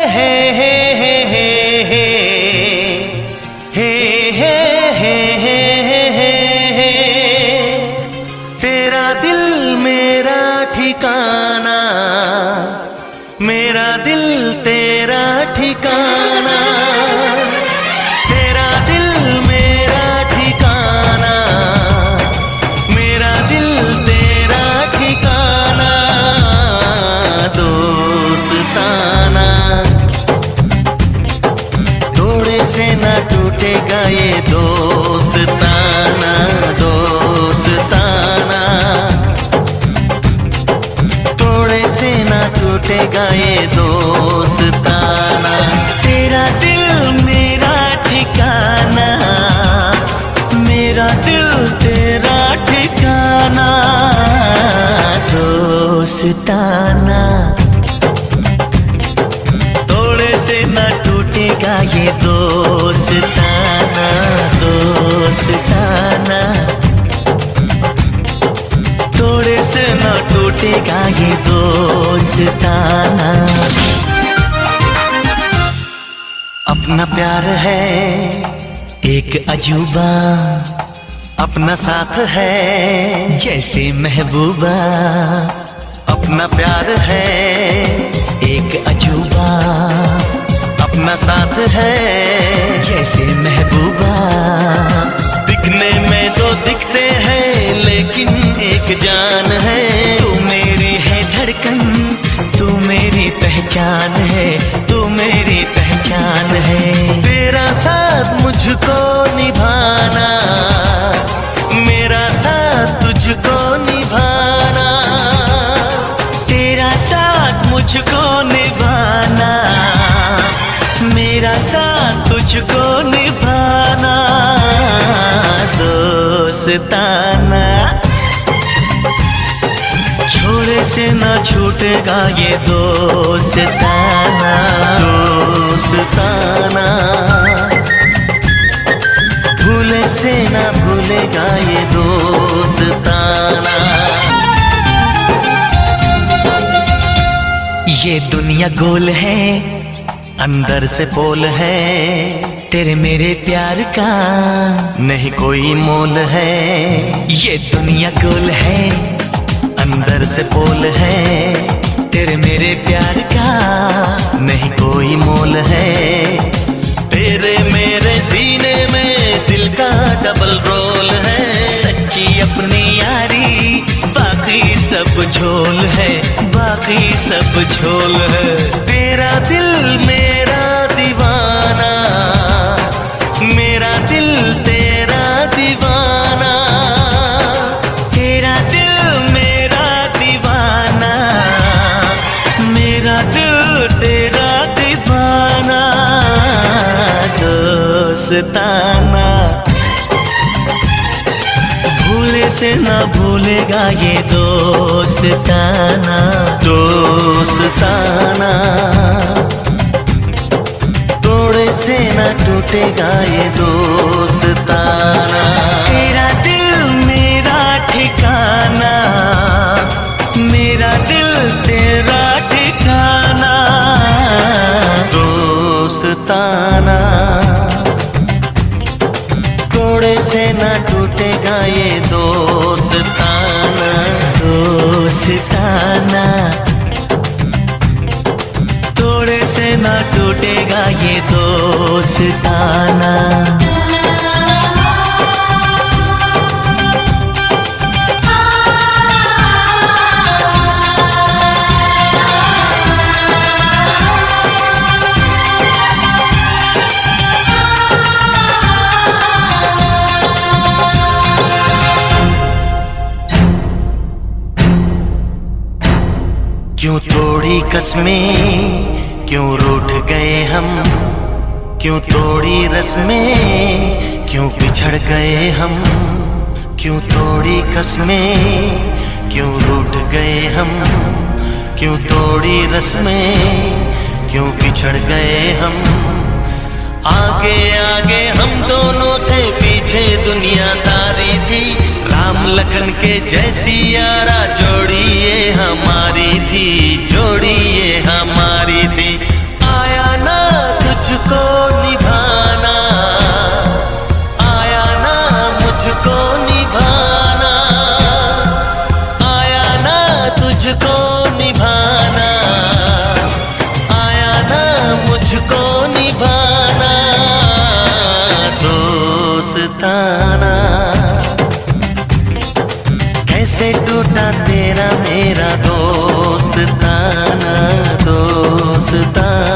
हे हे हे हे हे हे हे हे हे हे तेरा दिल मेरा ठिकाना, मेरा दिल तेरा ठिकाना, तेरा दिल मेरा ठिकाना, मेरा दिल तेरा ठिकाना, दोस्ताना। तोड़े से ना टूटेगा ये दोस्ताना, दोस्ताना। तोड़े से ना टूटेगा ये दोस्ताना। तेरा दिल मेरा ठिकाना, मेरा दिल तेरा ठिकाना, दोस्ताना। तोड़े से ना टूटेगा ये दोस्ताना, दोस्ताना। तोड़े से ना टूटेगा ये दोस्ताना। अपना प्यार है एक अजूबा, अपना साथ है जैसे महबूबा। अपना प्यार है एक अजूबा, अपना साथ है जैसे महबूबा। दिखने में तो दिखते हैं लेकिन एक जान है। तू मेरी है धड़कन, तू मेरी पहचान है, तू मेरी पहचान है। तेरा साथ मुझको निभाना, मेरा साथ तुझको निभाना। तेरा साथ मुझको निभाना, मेरा साथ तुझको निभाना, दोस्ताना। छोड़े से ना छूटेगा ये दोस्ताना, दोस्ताना। भूले से ना भूलेगा ये दोस्ताना। ये दुनिया गोल है, अंदर से पोल है। तेरे मेरे प्यार का नहीं कोई मोल है। ये दुनिया गोल है, अंदर से पोल है। तेरे मेरे प्यार का नहीं कोई मोल है। तेरे मेरे सीने में दिल का डबल रोल है। सच्ची अपनी यारी बाकी सब झोल है, बाकी सब झोल है। तेरा दिल मेरा दीवाना, मेरा दिल तेरा दीवाना। तेरा दिल मेरा दीवाना, मेरा दिल तेरा दीवाना, दोस्ताना। भूले से ना भूलेगा ये दोस्ताना, दोस्ताना। तोड़े से ना टूटेगा ये दोस्ताना। तेरा दिल मेरा ठिकाना, मेरा दिल तेरा ठिकाना, दोस्ताना। तोड़े से ना टूटेगा ये दोस्ताना, दोस्ताना। तोड़े से ना टूटेगा ये दोस्ताना। क्यों तोड़ी कसमें, क्यों रूठ गए हम। क्यों तोड़ी रस्में, क्यों बिछड़ गए हम। क्यों तोड़ी कसमें, क्यों रूठ गए हम। क्यों तोड़ी रस्में, क्यों बिछड़ गए हम। आगे आगे हम दोनों थे, पीछे दुनिया सारी थी। राम लखन के जैसी यारा जोड़ी ये हमारी थी, जोड़ी ये हमारी थी। आया दोस्तां